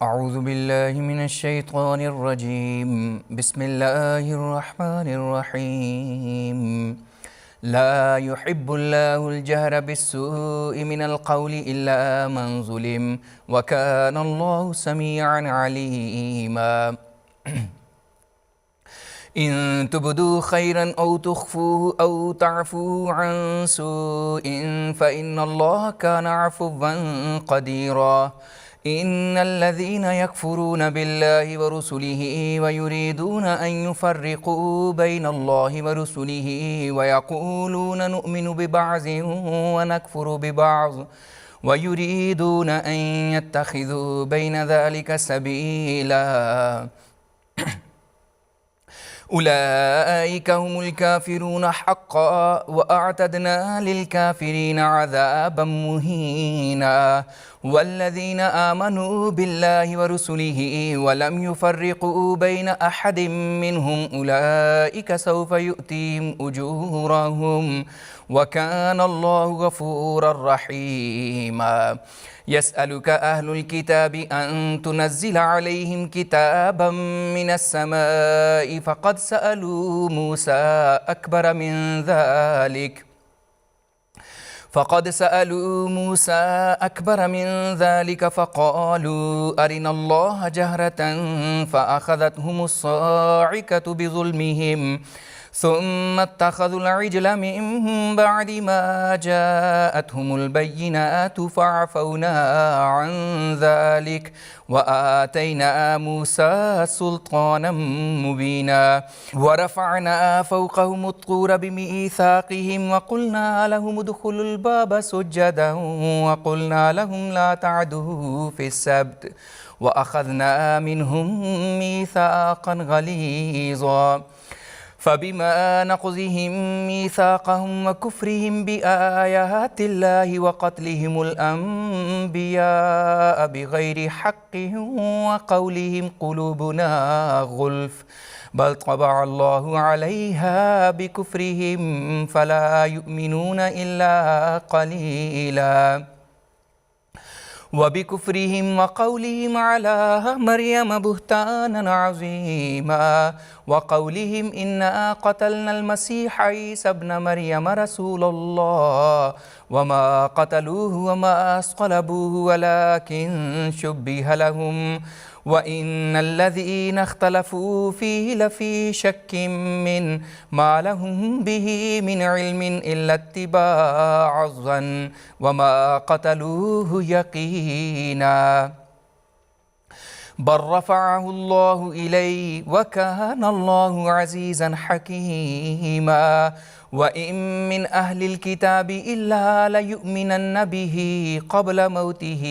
أعوذ بالله من الشيطان الرجيم. بسم الله الرحمن الرحيم. لا يحب الله الجهر بالسوء من القول إلا من ظلم، وكان الله سميعا عليما. إن تبدوا خيرا أو تخفوه أو تعفوا عن سوء فإن الله كان عفوا قديرا. إن الذين يكفرون بالله ورسله ويريدون أن يفرقوا بين الله ورسله ويقولون نؤمن ببعض ونكفر ببعض ويريدون أن يتخذوا بين ذلك سبيلا، أولئك هم الكافرون حقا، وأعتدنا للكافرين عذابا مهينا. والذين آمنوا بالله ورسله ولم يفرقوا بين أحد منهم أولئك سوف يؤتيهم أجورهم، وكان الله غفورا رحيما. يسألك أهل الكتاب أن تنزل عليهم كتابا من السماء فقد سألوا موسى أكبر من ذلك فقالوا أرنا الله جهرة فأخذتهم الصاعقة بظلمهم ثم اتخذوا العجل من بعد ما جاءتهم البينات فعفونا عن ذلك وآتينا موسى سلطانا مبينا. ورفعنا فوقهم الطور بميثاقهم وقلنا لهم ادخلوا الباب سجدا وقلنا لهم لا تعدوا في السبت وأخذنا منهم ميثاقا غليظا. فبما نقضهم ميثاقهم وكفرهم بآيات الله وقتلهم الأنبياء بغير حق وقولهم قلوبنا غلف بل طبع الله عليها بكفرهم فلا يؤمنون إلا قليلا. وبكفرهم وقولهم على مريم بهتانا عظيما وقولهم إنا قتلنا المسيح عيسى ابن مريم رسول الله وما قتلوه وما صلبوه ولكن شبه لهم وإن الذين اختلفوا فيه لفي شك من ما لهم به من علم إلا اتباع الظن وما قتلوه يقينا بل رفعه الله إليه وكان الله عزيزا حكيما. وإن من أهل الكتاب إلا ليؤمنن به قبل موته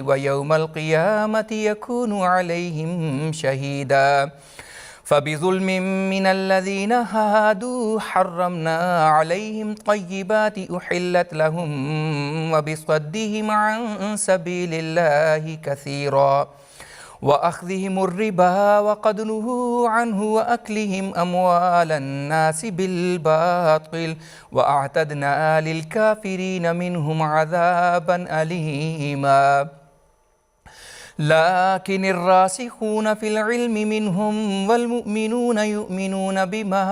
ويوم القيامة يكون عليهم شهيدا. فبظلم من الذين هادوا حرمنا عليهم طيبات أحلت لهم وبصدهم عن سبيل الله كثيرا وأخذهم الربا وقد نهوا عنه وأكلهم أموال الناس بالباطل وأعتدنا للكافرين منهم عذابا أليما. لكن الراسخون في العلم منهم والمؤمنون يؤمنون بما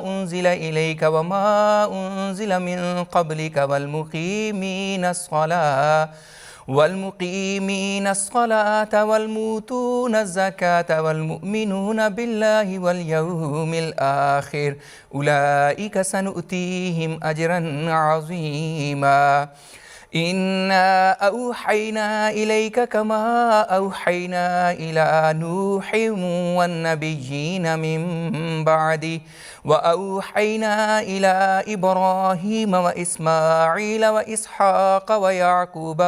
أنزل إليك وما أنزل من قبلك والمقيمين الصلاة والموتون الزكاة والمؤمنون بالله واليوم الآخر أولئك سنؤتيهم أجرا عظيما. إنا أوحينا إليك كما أوحينا إلى نوح والنبيين من بعده وأوحينا إلى إبراهيم وإسماعيل وإسحاق ويعقوب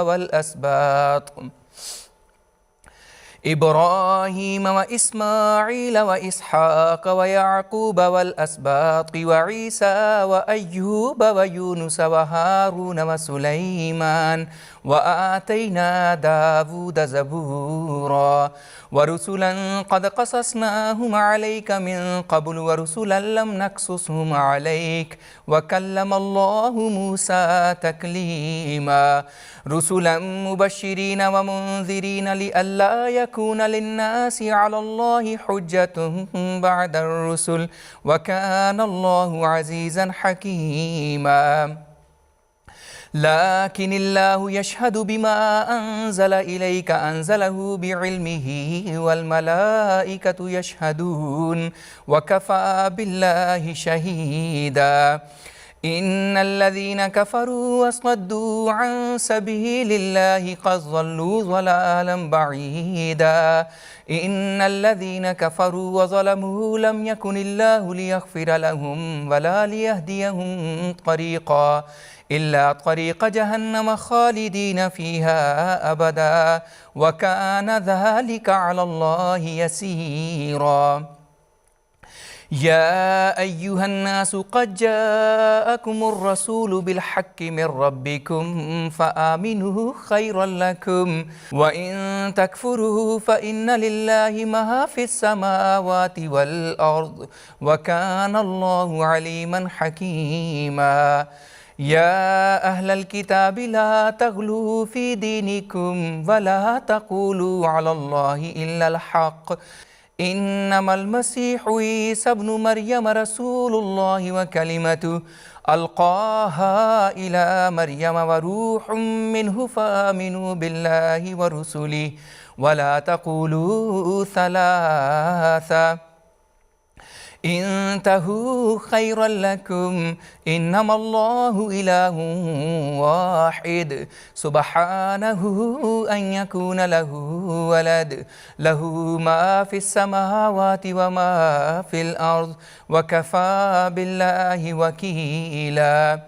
والأسباط وعيسى وأيوب ويونس وهارون وسليمان وآتينا داود زبورا ورسلا قد قصصناهم عليك من قبل ورسلا لم نقصصهم عليك وكلم الله موسى تكليما رسلا مبشرين ومنذرين لئلا يكون للناس على الله حجة بعد الرسل وكان الله عزيزا حكيما لكن الله يشهد بما أنزل إليك أنزله بعلمه والملائكة يشهدون وكفى بالله شهيدا إن الذين كفروا وصدوا عن سبيل الله قد ضلوا ضلالا بعيدا إن الذين كفروا وظلموا لم يكن الله ليغفر لهم ولا ليهديهم طريقا إلا طريق جهنم خالدين فيها أبدا وكان ذلك على الله يسيرا يا أيها الناس قد جاءكم الرسول بالحق من ربكم فآمنوا خيرا لكم وإن تكفروا فإن لله ما في السماوات والأرض وكان الله عليما حكيما يا أهل الكتاب لا تغلوا في دينكم ولا تقولوا على الله إلا الحق إنما المسيح عيسى ابن مريم رسول الله وكلمته ألقاها إلى مريم وروح منه فآمنوا بالله ورسله ولا تقولوا ثلاثة انتهوا خيرا لكم إنما الله إله واحد سبحانه أن يكون له ولد له ما في السماوات وما في الأرض وكفى بالله وكيلا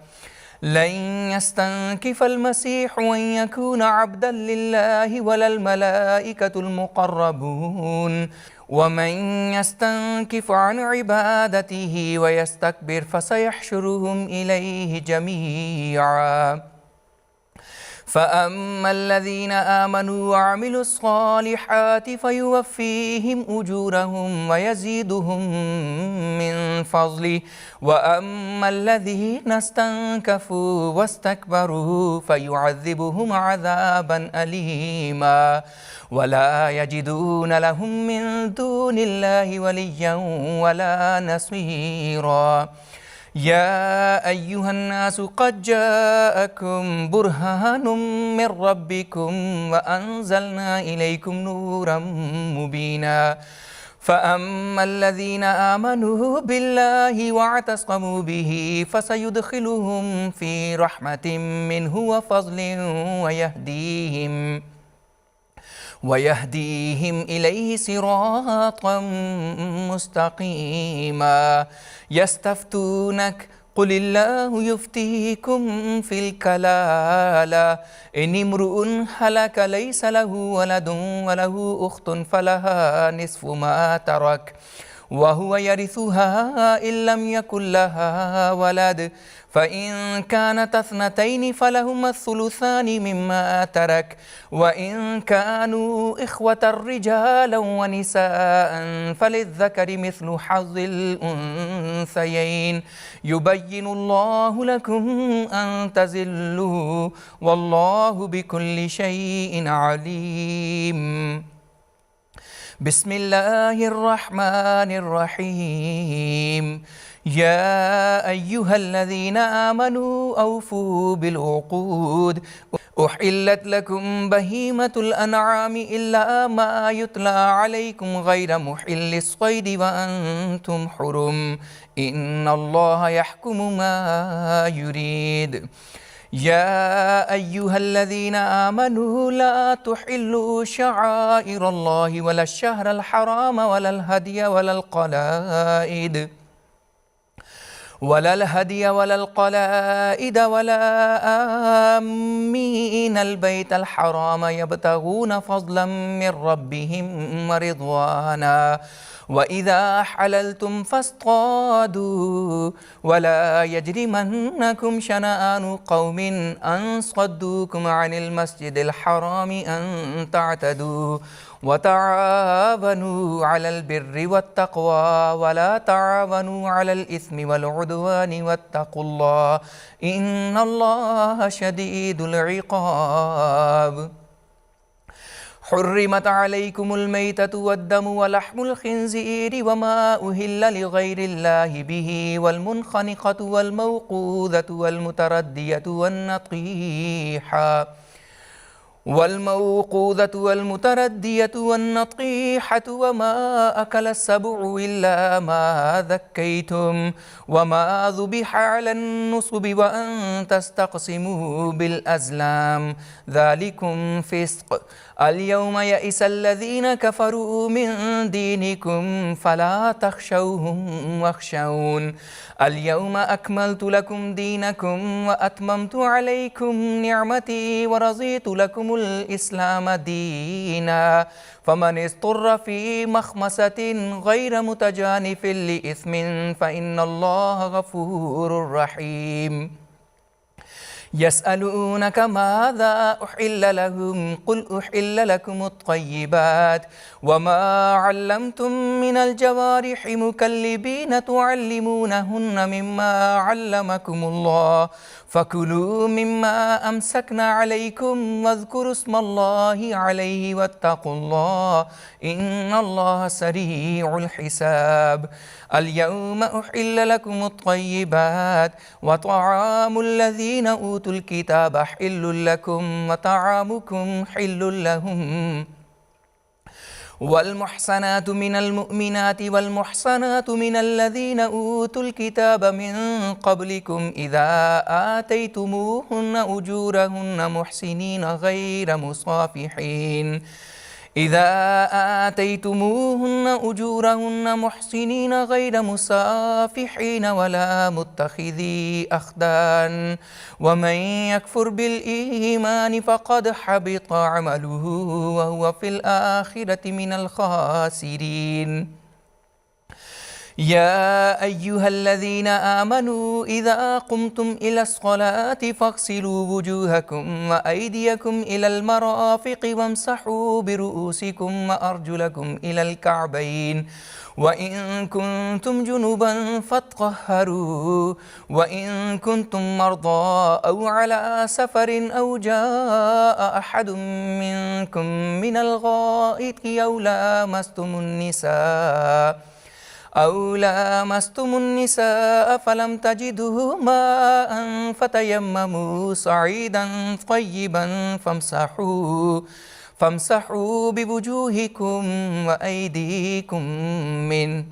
لن يستنكف المسيح أن يكون عبدا لله ولا الملائكة المقربون ومن يستنكف عن عبادته ويستكبر فسيحشرهم إليه جميعا فأما الذين آمنوا وعملوا الصالحات فيوفيهم أجورهم ويزيدهم من فضله وأما الذين استنكفوا واستكبروا فيعذبهم عذابا أليما ولا يجدون لهم من دون الله وليا ولا نصيرا يا أيها الناس قد جاءكم برهان من ربكم وأنزلنا إليكم نورا مبينا فأما الذين آمنوا بالله واعتصموا به فسيدخلهم في رحمة منه وفضل ويهديهم إليه صراطا مستقيما يستفتونك قل الله يفتيكم في الكلالة إن امرؤ هلك ليس له ولد وله أخت فلها نصف ما ترك وهو يرثها إن لم يكن لها ولد فإن كانت اثنتين فلهما الثلثان مما ترك وإن كانوا إخوة رجالا ونساء فللذكر مثل حظ الأنثيين يبين الله لكم أن تزلوا والله بكل شيء عليم بسم الله الرحمن الرحيم يا أيها الذين آمنوا أوفوا بالعقود أحلت لكم بهيمة الأنعام إلا ما يتلى عليكم غير محل الصيد وأنتم حرم إن الله يحكم ما يريد يا أيها الذين آمنوا لا تحلوا شعائر الله ولا الشهر الحرام ولا الهدي ولا القلائد ولا آمين البيت الحرام يبتغون فضلا من ربهم ورضوانا وإذا حللتم فاصطادوا ولا يجرمنكم شنآن قوم أن صدوكم عن المسجد الحرام أن تعتدوا وتعاونوا على البر والتقوى ولا تعاونوا على الإثم والعدوان واتقوا الله إن الله شديد العقاب حرمت عليكم الميتة والدم ولحم الخنزير وما أهل لغير الله به والمنخنقة والموقوذة والمتردية والنطيحة وما أكل السبع إلا ما ذكيتم وما ذبح على النصب وأن تستقسموا بالأزلام ذلكم فسق. اليوم يئس الذين كفروا من دينكم فلا تخشوهم واخشون. اليوم أكملت لكم دينكم وأتممت عليكم نعمتي ورضيت لكم الإسلام دينا. فمن اضطر في مخمسة غير متجانف لإثم فإن الله غفور رحيم. يسألونك ماذا أحل لهم قل أحل لكم الطيبات وما علمتم من الجوارح مكلبين تعلمونهن مما علمكم الله فكلوا مما أمسكنا عليكم واذكروا اسم الله عليه واتقوا الله إن الله سريع الحساب. اليوم أحل لكم الطيبات وطعام الذين أوتوا الكتاب حل لكم وطعامكم حل لهم. والمحصنات من المؤمنات والمحصنات من الذين أوتوا الكتاب من قبلكم إذا آتيتموهن أجورهن محسنين غير مسافحين ولا متخذي أخدان ومن يكفر بالإيمان فقد حبط عمله وهو في الآخرة من الخاسرين. يا أيها الذين آمنوا إذا قمتم إلى الصلاة فاغسلوا وجوهكم وأيديكم إلى المرافق وامسحوا برؤوسكم وأرجلكم إلى الكعبين وإن كنتم جنبا فاطهروا وإن كنتم مرضى أو على سفر أو جاء أحد منكم من الغائط أو لامستم النساء فلم تجدوا ماء فتيمموا صعيدا طيبا فامسحوا بوجوهكم وأيديكم منه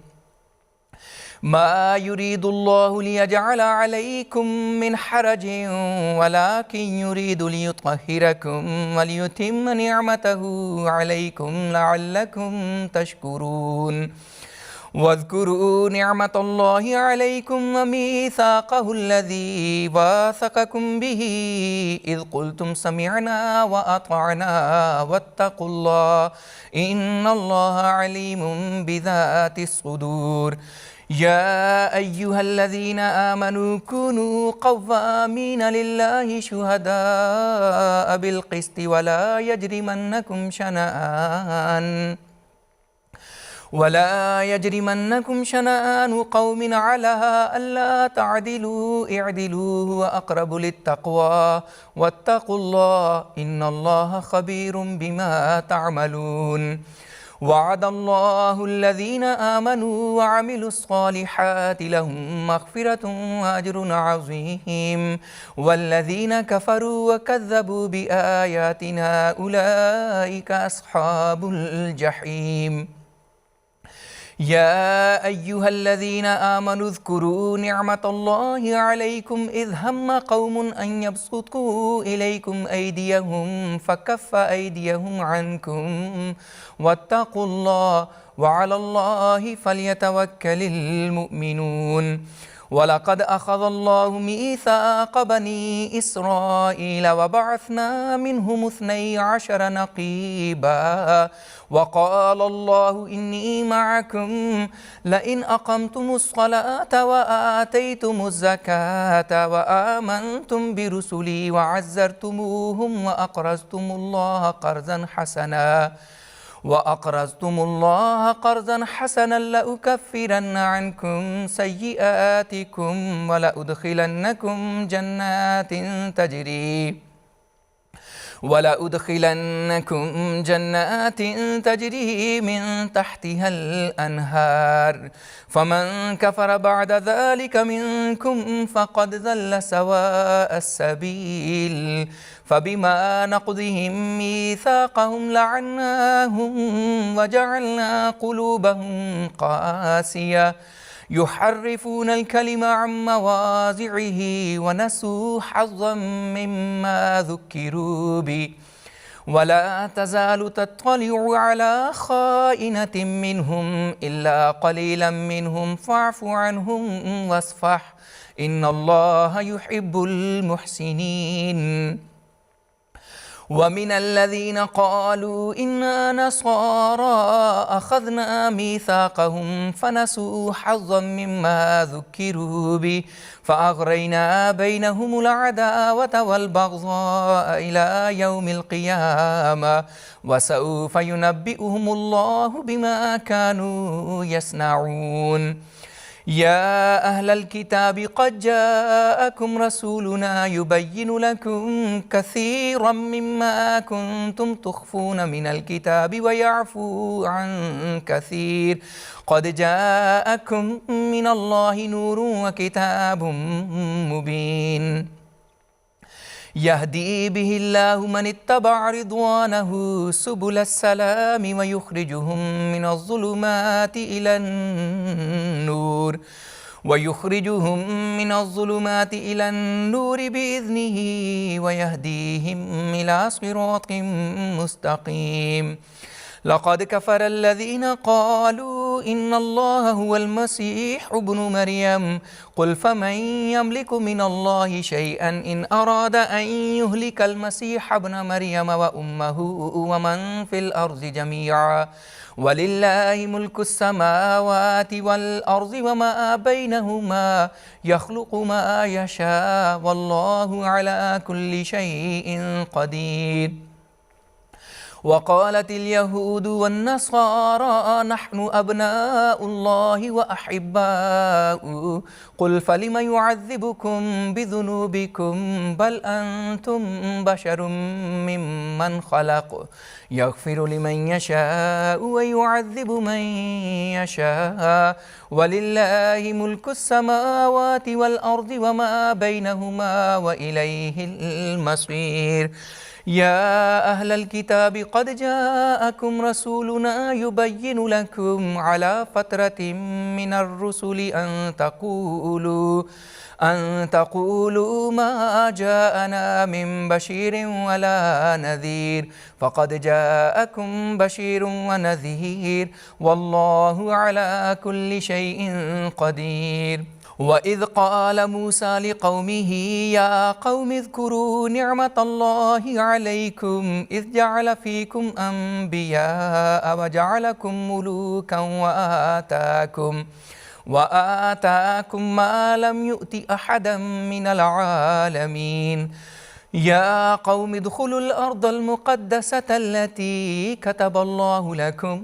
ما يريد الله ليجعل عليكم من حرج ولكن يريد ليطهركم وليتم نعمته عليكم لعلكم تشكرون. واذكروا نعمة الله عليكم وميثاقه الذي واثقكم به إذ قلتم سمعنا وأطعنا واتقوا الله إن الله عليم بذات الصدور. يا أيها الذين آمنوا كونوا قوامين لله شهداء بالقسط ولا يجرمنكم شنآن قوم على ألا تعدلوا اعدلوا هو أقرب للتقوى واتقوا الله إن الله خبير بما تعملون. وعد الله الذين آمنوا وعملوا الصالحات لهم مغفرة وأجر عظيم والذين كفروا وكذبوا بآياتنا أولئك أصحاب الجحيم. يا أيها الذين آمنوا اذكروا نعمة الله عليكم إذ هم قوم أن يبسطوا إليكم أيديهم فكف أيديهم عنكم واتقوا الله وعلى الله فليتوكل المؤمنون. ولقد أخذ الله ميثاق بني إسرائيل وبعثنا منهم 12 نقيبا وقال الله إني معكم لئن أقمتم الصلاة وآتيتم الزكاة وآمنتم برسلي وعزرتموهم وأقرضتم الله قرضا حسنا لأكفرن عنكم سيئاتكم ولأدخلنكم ولأدخلنكم جنات تجري من تحتها الأنهار فمن كفر بعد ذلك منكم فقد ضل سواء السبيل فبما نقضهم ميثاقهم لعناهم وجعلنا قلوبهم قاسية يحرفون الكلم عن مواضعه ونسوا حظا مما ذكروا به ولا تزال تطلع على خائنة منهم إلا قليلا منهم فاعف عنهم واصفح إن الله يحب المحسنين ومن الذين قالوا إنا نصارى أخذنا ميثاقهم فنسوا حظا مما ذكروا به فأغرينا بينهم العداوة والبغضاء إلى يوم القيامة وسوف ينبئهم الله بما كانوا يصنعون يا أهل الكتاب قد جاءكم رسولنا يبين لكم كثيرا مما كنتم تخفون من الكتاب ويعفو عن كثير قد جاءكم من الله نور وكتاب مبين يهدي به الله من اتبع رضوانه سبل السلام ويخرجهم من الظلمات إلى النور بإذنه ويهديهم إلى صراط مستقيم لقد كفر الذين قالوا إن الله هو المسيح ابن مريم قل فمن يملك من الله شيئا إن أراد أن يهلك المسيح ابن مريم وأمه ومن في الأرض جميعا ولله ملك السماوات والأرض وما بينهما يخلق ما يشاء والله على كل شيء قدير وقالت اليهود والنصارى نحن أبناء الله وأحباؤه قل فلم يعذبكم بذنوبكم بل أنتم بشر ممن خلق يغفر لمن يشاء ويعذب من يشاء ولله ملك السماوات والأرض وما بينهما وإليه المصير يا أهل الكتاب قد جاءكم رسولنا يبين لكم على فترة من الرسل أن تقولوا ما جاءنا من بشير ولا نذير فقد جاءكم بشير ونذير والله على كل شيء قدير وإذ قال موسى لقومه يا قوم اذكروا نعمة الله عليكم إذ جعل فيكم أنبياء وجعلكم ملوكا وآتاكم ما لم يؤت أحدا من العالمين يا قوم ادخلوا الأرض المقدسة التي كتب الله لكم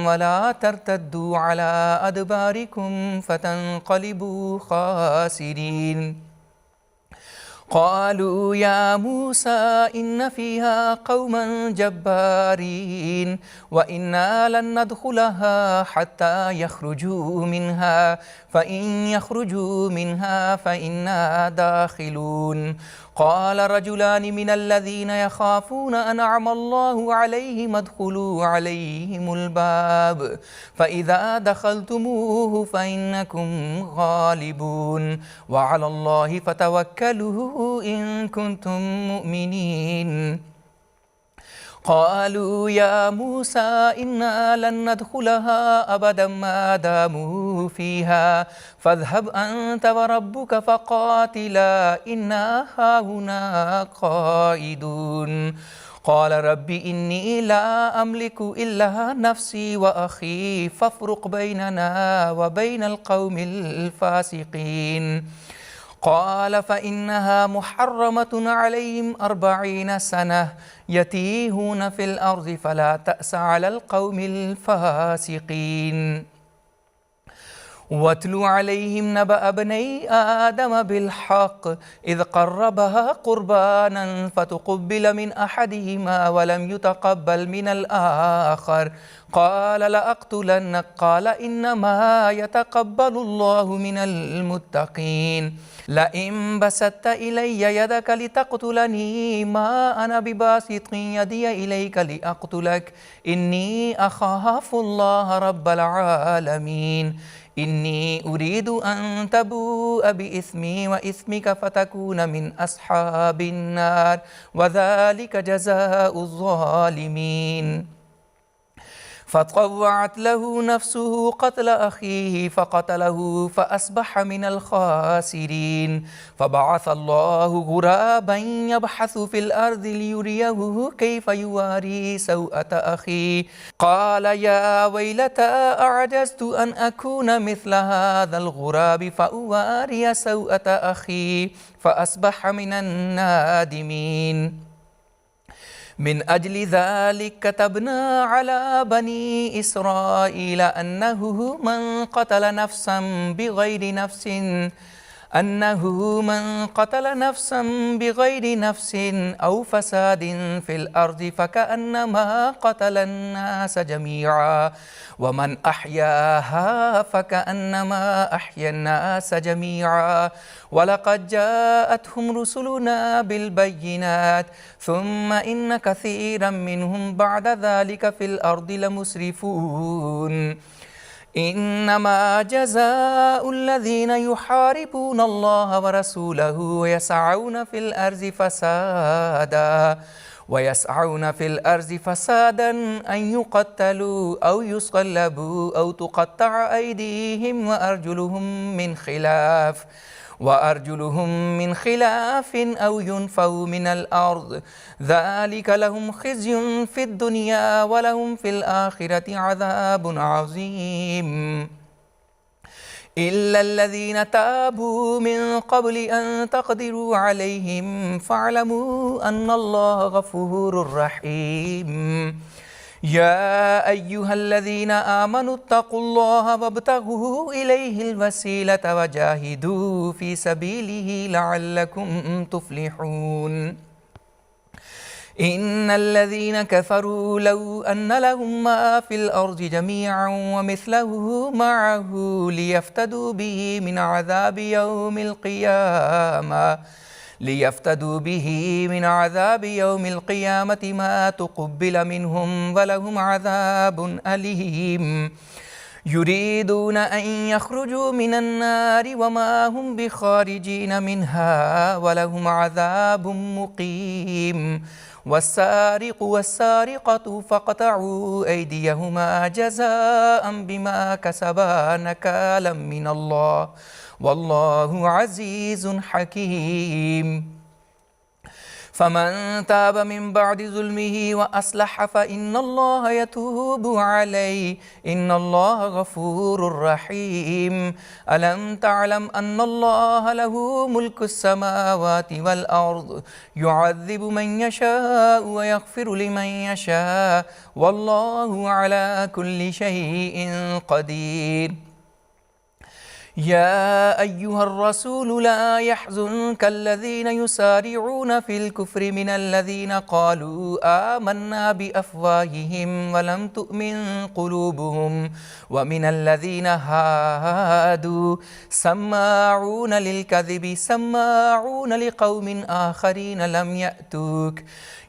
ولا ترتدوا على أدباركم فتنقلبوا خاسرين قالوا يا موسى إن فيها قوما جبارين وإنا لن ندخلها حتى يخرجوا منها فإن يخرجوا منها فإنا داخلون قال رجلان من الذين يخافون أنعم الله عليهم ادخلوا عليهم الباب فإذا دخلتموه فإنكم غالبون وعلى الله فتوكلوا إن كنتم مؤمنين قالوا يا موسى إنا لن ندخلها أبدا ما داموا فيها فاذهب أنت وربك فقاتلا إنا هاهنا قائدون قال رب إني لا أملك إلا نفسي وأخي فافرق بيننا وبين القوم الفاسقين قال فإنها محرمة عليهم 40 سنة يتيهون في الأرض فلا تأس على القوم الفاسقين واتل عليهم نبأ ابني آدم بالحق إذ قربا قربانا فتقبل من أحدهما ولم يتقبل من الآخر قال لأقتلنك قال إنما يتقبل الله من المتقين لئن بسطت إلي يدك لتقتلني ما أنا بباسط يدي إليك لأقتلك إني أخاف الله رب العالمين إني أريد أن تبوء بإثمي وإثمك فتكون من أصحاب النار وذلك جزاء الظالمين فطوعت له نفسه قتل أخيه فقتله فأصبح من الخاسرين فبعث الله غرابا يبحث في الأرض ليريه كيف يواري سوءة أخيه قال يا ويلتى أعجزت أن أكون مثل هذا الغراب فأواري سوءة أخي فأصبح من النادمين من أجل ذلك كتبنا على بني إسرائيل أنه من قتل نفسا بغير نفس أو فساد في الأرض فكأنما قتل الناس جميعا ومن أحياها فكأنما أحيا الناس جميعا ولقد جاءتهم رسلنا بالبينات ثم إن كثيرا منهم بعد ذلك في الأرض لمسرفون إنما جزاء الذين يحاربون الله ورسوله ويسعون في الأرض فسادا أن يقتلوا أو يصلبوا أو تقطع أيديهم وأرجلهم من خلاف أو ينفوا من الأرض ذلك لهم خزي في الدنيا ولهم في الآخرة عذاب عظيم إلا الذين تابوا من قبل أن تقدروا عليهم فاعلموا أن الله غفور رحيم يا أيها الذين آمنوا اتقوا الله وابتغوا إليه الوسيلة وجاهدوا في سبيله لعلكم تفلحون إن الذين كفروا لو أن لهم ما في الأرض جميعا ومثله معه ليفتدوا به من عذاب يوم القيامة ما تقبل منهم ولهم عذاب أليم يريدون أن يخرجوا من النار وما هم بخارجين منها ولهم عذاب مقيم والسارق والسارقة فاقطعوا أيديهما جزاء بما كسبا نكالا من الله والله عزيز حكيم فمن تاب من بعد ظلمه وأصلح فإن الله يتوب عليه إن الله غفور رحيم ألم تعلم أن الله له ملك السماوات والأرض يعذب من يشاء ويغفر لمن يشاء والله على كل شيء قدير يا أيها الرسول لا يحزنك الذين يسارعون في الكفر من الذين قالوا آمنا بأفواههم ولم تؤمن قلوبهم ومن الذين هادوا سماعون للكذب سماعون لقوم آخرين لم يأتوك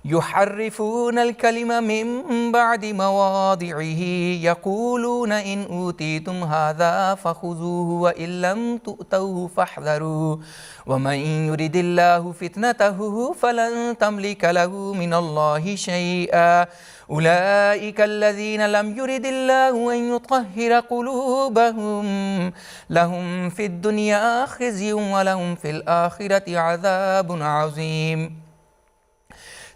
يحرفون الكلم من بعد مواضعه يقولون إن أوتيتم هذا فخذوه وإن لم تؤتوه فاحذروا ومن يرد الله فتنته فلن تملك له من الله شيئا أولئك الذين لم يرد الله أن يطهر قلوبهم لهم في الدنيا خزي ولهم في الآخرة عذاب عظيم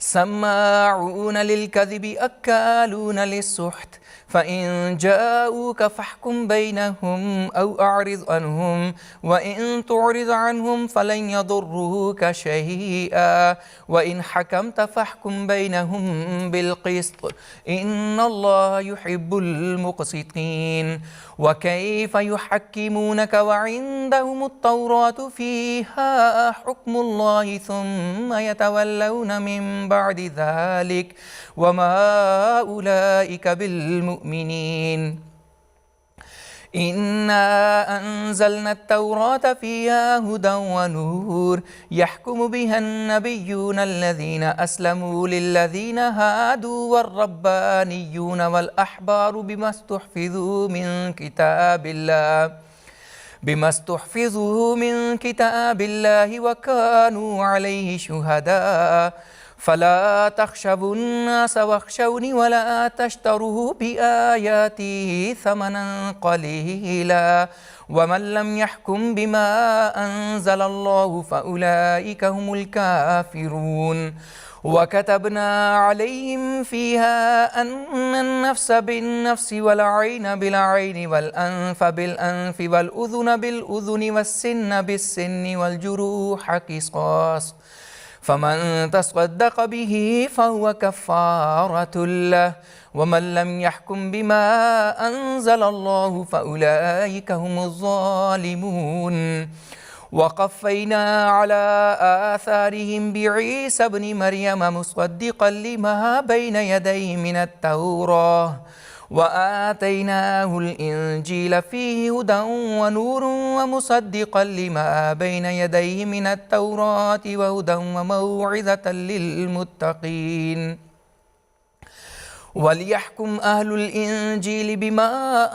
سماعون للكذب أكالون للسحت فإن جاءوك فاحكم بينهم أو أعرض عنهم وإن تعرض عنهم فلن يضروك شيئا وإن حكمت فاحكم بينهم بالقسط إن الله يحب المقسطين وكيف يحكمونك وعندهم التوراة فيها حكم الله ثم يتولون من بعد ذلك وما أولئك بالمؤمنين إنا أنزلنا التوراة فيها هدى ونور يحكم بها النبيون الذين أسلموا للذين هادوا والربانيون والأحبار بما استحفظوا من كتاب الله وكانوا عليه شهداء فلا تخشوا الناس واخشوني ولا تشتروا بآياتي ثمنا قليلا ومن لم يحكم بما أنزل الله فأولئك هم الكافرون وكتبنا عليهم فيها أن النفس بالنفس والعين بالعين والأنف بالأنف والأذن بالأذن والسن بالسن والجروح قصاص فمن تصدق به فهو كفارة له ومن لم يحكم بما أنزل الله فأولئك هم الظالمون وقفينا على آثارهم بعيسى ابن مريم مصدقا لما بين يديه من التوراة وآتيناه الإنجيل فيه هدى ونور ومصدقا لما بين يديه من التوراة وهدى وموعظة للمتقين وليحكم أهل الإنجيل بما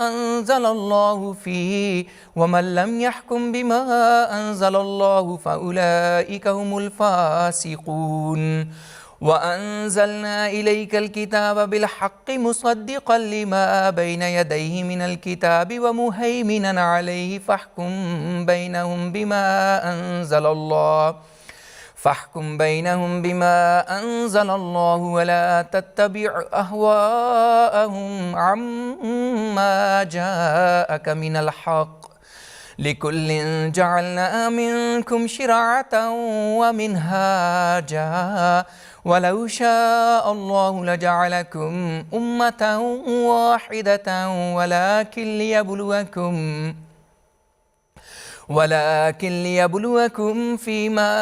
أنزل الله فيه ومن لم يحكم بما أنزل الله فأولئك هم الفاسقون وأنزلنا إليك الكتاب بالحق مصدقا لما بين يديه من الكتاب ومهيمنا عليه فاحكم بينهم بما أنزل الله ولا تتبع أهواءهم عما جاءك من الحق لكل جعلنا منكم شرعة ومنهاجا ولو شاء الله لجعلكم أمة واحدة ولكن ليبلوكم فيما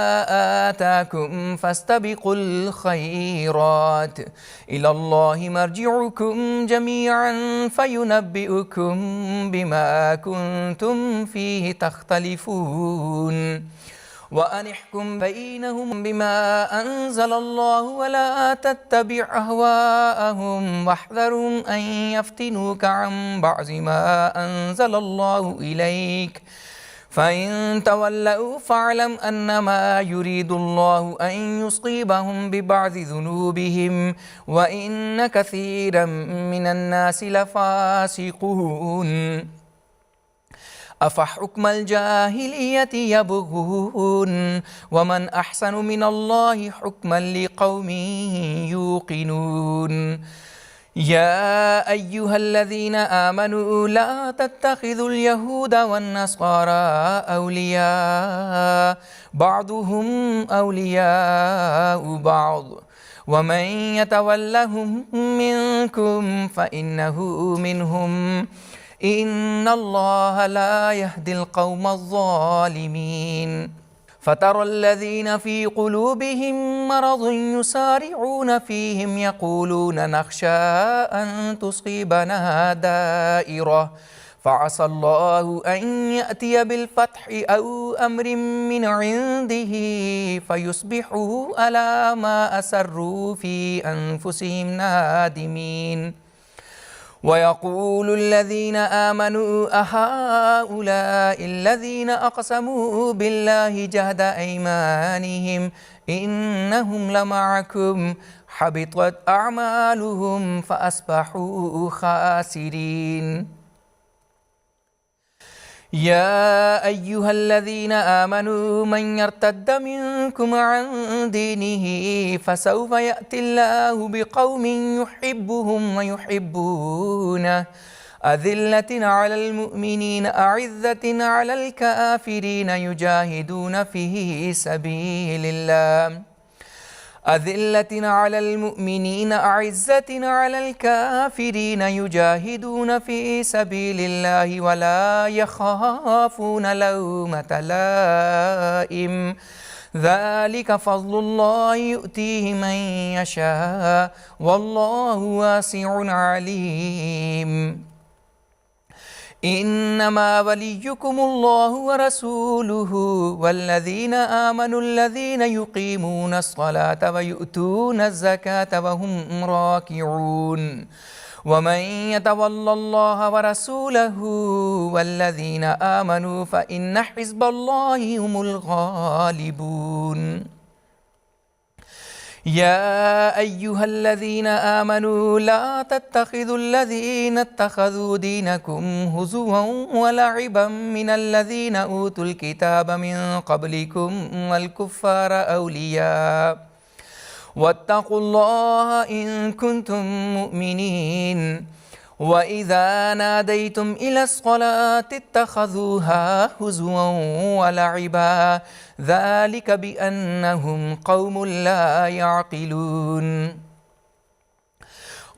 آتاكم فاستبقوا الخيرات إلى الله مرجعكم جميعا فينبئكم بما كنتم فيه تختلفون وأن احكم بينهم بما أنزل الله ولا تتبع أهواءهم واحذرهم أن يفتنوك عن بعض ما أنزل الله إليك فإن تولوا فاعلم أنما يريد الله أن يصيبهم ببعض ذنوبهم وإن كثيرا من الناس لفاسقون أفحكم الجاهلية يبغون ومن أحسن من الله حكما لقوم يوقنون يا أيها الذين آمنوا لا تتخذوا اليهود والنصارى أولياء بعضهم أولياء بعض ومن يتولهم منكم فإنه منهم إن الله لا يهدي القوم الظالمين فترى الذين في قلوبهم مرض يسارعون فيهم يقولون نخشى أن تصيبنا دائرة فعسى الله أن يأتي بالفتح أو أمر من عنده فيصبحوا على ما أسروا في أنفسهم نادمين ويقول الذين آمنوا أهؤلاء الذين أقسموا بالله جهد أيمانهم إنهم لمعكم حبطت أعمالهم فأصبحوا خاسرين يا أيها الذين آمنوا من يرتد منكم عن دينه فسوف يأتي الله بقوم يحبهم ويحبونه أذلة على المؤمنين أعزة على الكافرين يجاهدون في سبيل الله أذلة على المؤمنين أعزة على الكافرين يجاهدون في سبيل الله ولا يخافون لومة لائم ذلك فضل الله يؤتيه من يشاء والله واسع عليم إنما وليكم الله ورسوله والذين آمنوا الذين يقيمون الصلاة ويؤتون الزكاة وهم راكعون ومن يتول الله ورسوله والذين آمنوا فإن حزب الله هم الغالبون يا أيها الذين آمنوا لا تتخذوا الذين اتخذوا دينكم هزوا ولعبا من الذين أوتوا الكتاب من قبلكم والكفار أولياء واتقوا الله إن كنتم مؤمنين وإذا ناديتم إلى الصلاة اتخذوها هزوا ولعبا ذلك بأنهم قوم لا يعقلون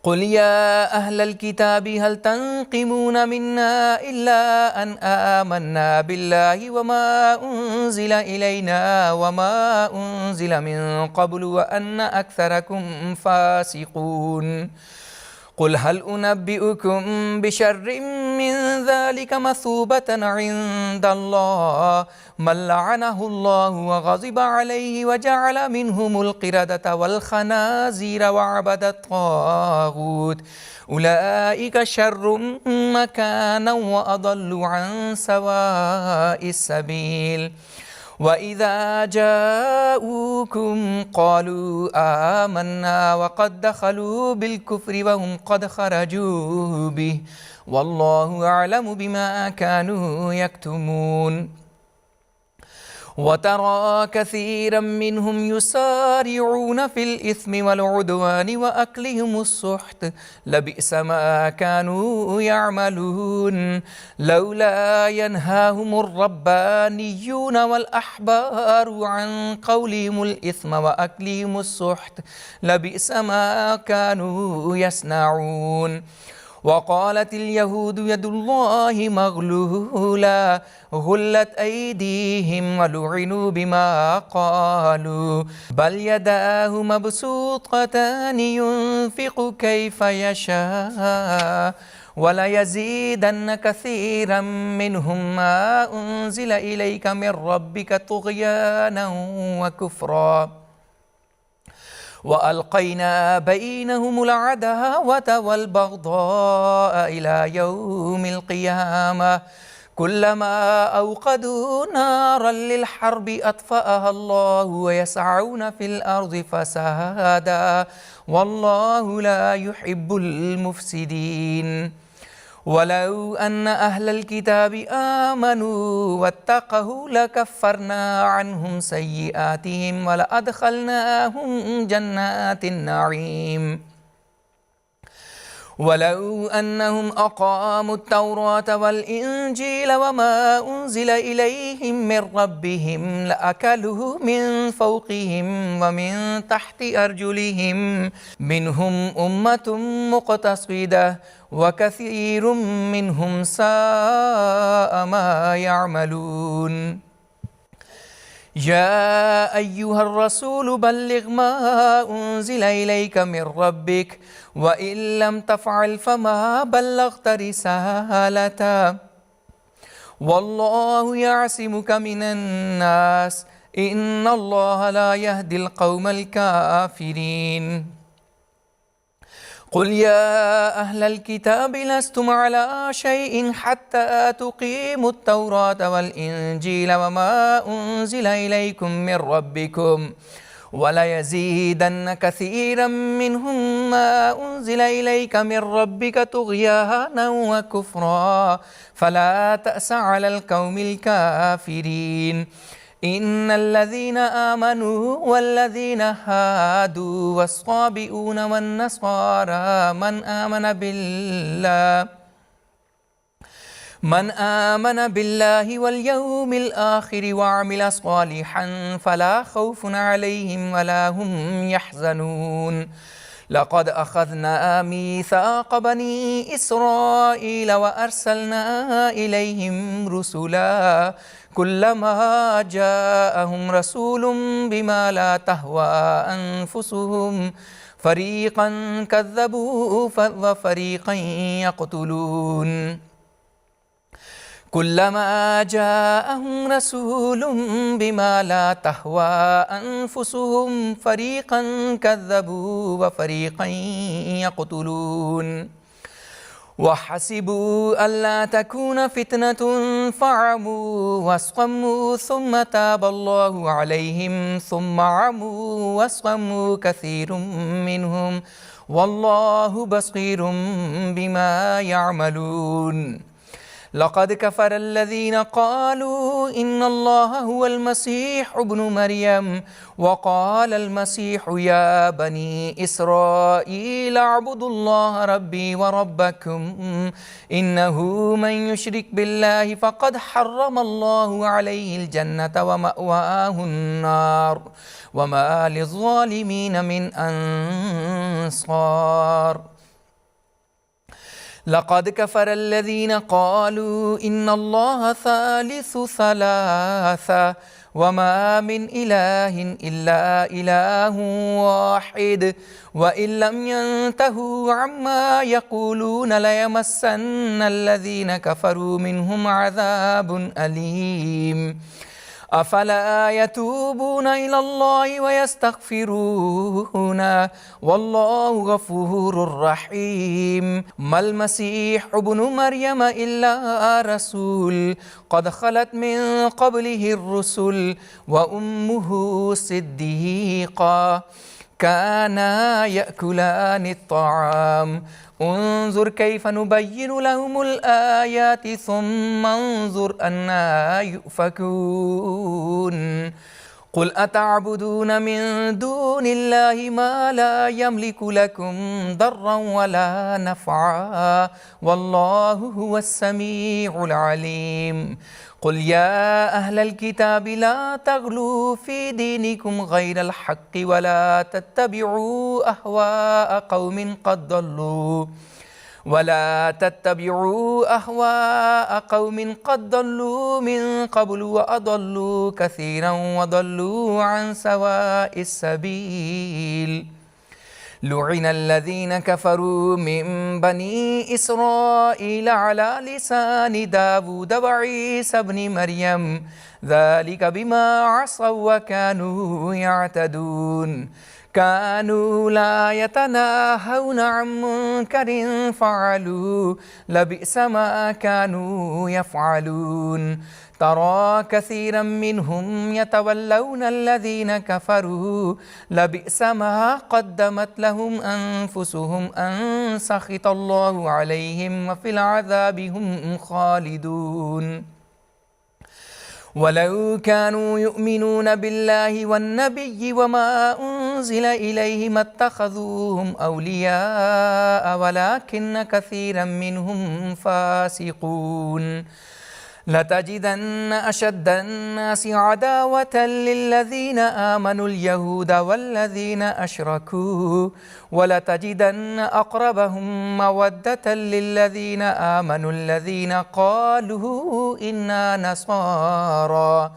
قل يا أهل الكتاب هل تنقمون منا إلا أن آمنا بالله وما أنزل إلينا وما أنزل من قبل وأن أكثركم فاسقون قل هل أنبئكم بشر من ذلك مثوبة عند الله من لعنه الله وغضب عليه وجعل منهم القردة والخنازير وعبد الطاغوت أولئك شر مكانا وأضل عن سواء السبيل وإذا جاءوكم قالوا آمنا وقد دخلوا بالكفر وهم قد خرجوا به والله أعلم بما كانوا يكتمون وترى كثيرا منهم يسارعون في الإثم والعدوان وأكلهم السحت لبئس ما كانوا يعملون لولا ينهاهم الربانيون والأحبار عن قولهم الإثم وأكلهم السحت لبئس ما كانوا يصنعون وقالت اليهود يد الله مغلولة غلت أيديهم ولعنوا بما قالوا بل يداه مبسوطتان ينفق كيف يشاء وليزيدن كثيرا منهم ما أنزل إليك من ربك طغيانا وكفرا وألقينا بينهم العداوة والبغضاء إلى يوم القيامة كلما أوقدوا نارا للحرب أطفأها الله ويسعون في الأرض فسادا والله لا يحب المفسدين ولو أن أهل الكتاب آمنوا واتقوا لكفرنا عنهم سيئاتهم ولأدخلناهم جنات النعيم ولو أنهم أقاموا التوراة والإنجيل وما أنزل إليهم من ربهم لأكلوا من فوقهم ومن تحت أرجلهم منهم أمة مقتصدة وكثير منهم ساء ما يعملون يا أيها الرسول بلغ ما أنزل إليك من ربك وإن لم تفعل فما بلغت رسالته والله يعصمك من الناس إن الله لا يهدي القوم الكافرين قل يا أهل الكتاب لستم على شيء حتى تقيموا التوراة والإنجيل وما أنزل إليكم من ربكم وليزيدن كثيرا منهم ما أنزل إليك من ربك طغيانا وكفرا فلا تأس على القوم الكافرين إن الذين آمنوا والذين هادوا والصابئون والنصارى من آمن بالله واليوم الآخر وعمل صالحا فلا خوف عليهم ولا هم يحزنون لقد أخذنا ميثاق بني إسرائيل وأرسلنا إليهم رسلا كلما جاءهم رسول بما لا تهوى أنفسهم فريقا كذبوا وفريقا يقتلون كلما جاءهم رسول بما لا تهوى أنفسهم فريقا كذبوا وفريقا يقتلون وحسبوا ألا تكون فتنة فعموا واصطموا ثم تاب الله عليهم ثم عموا واصطموا كثير منهم والله بصير بما يعملون لقد كفر الذين قالوا إن الله هو المسيح ابن مريم وقال المسيح يا بني إسرائيل اعبدوا الله ربي وربكم إنه من يشرك بالله فقد حرم الله عليه الجنة ومأواه النار وما للظالمين من أنصار لقد كفر الذين قالوا إن الله ثالث ثلاثة وما من إله إلا إله واحد وإن لم ينتهوا عما يقولون ليمسن الذين كفروا منهم عذاب أليم أفلا يتوبون إلى الله ويستغفرون والله غفور رحيم ما المسيح ابن مريم إلا رسول قد خلت من قبله الرسل وأمه صديقة كانا يأكلان الطعام انظر كيف نبين لهم الآيات ثم انظر أنا يؤفكون قل أتعبدون من دون الله ما لا يملك لكم ضرا ولا نفعا والله هو السميع العليم قل يا أهل الكتاب لا تغلوا في دينكم غير الحق ولا تتبعوا أهواء قوم قد ضلوا من قبل وأضلوا كثيرا وضلوا عن سواء السبيل لعن الذين كفروا من بني إسرائيل على لسان داود وعيسى بن مريم ذلك بما عصوا وكانوا يعتدون كانوا لا يتناهون عن منكر فعلوا لبئس ما كانوا يفعلون ترى كثيرا منهم يتولون الذين كفروا لبئس ما قدمت لهم أنفسهم أن سخط الله عليهم وفي العذاب هم خالدون ولو كانوا يؤمنون بالله والنبي وما أنزل إليه ما اتخذوهم أولياء ولكن كثيرا منهم فاسقون لتجدن أشد الناس عداوة للذين آمنوا اليهود والذين أشركوا ولتجدن أقربهم مودة للذين آمنوا الذين قالوا إنا نصارى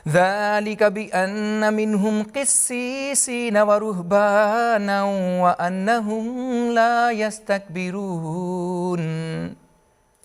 ذلك بأن منهم قسيسين ورهبانا وأنهم لا يستكبرون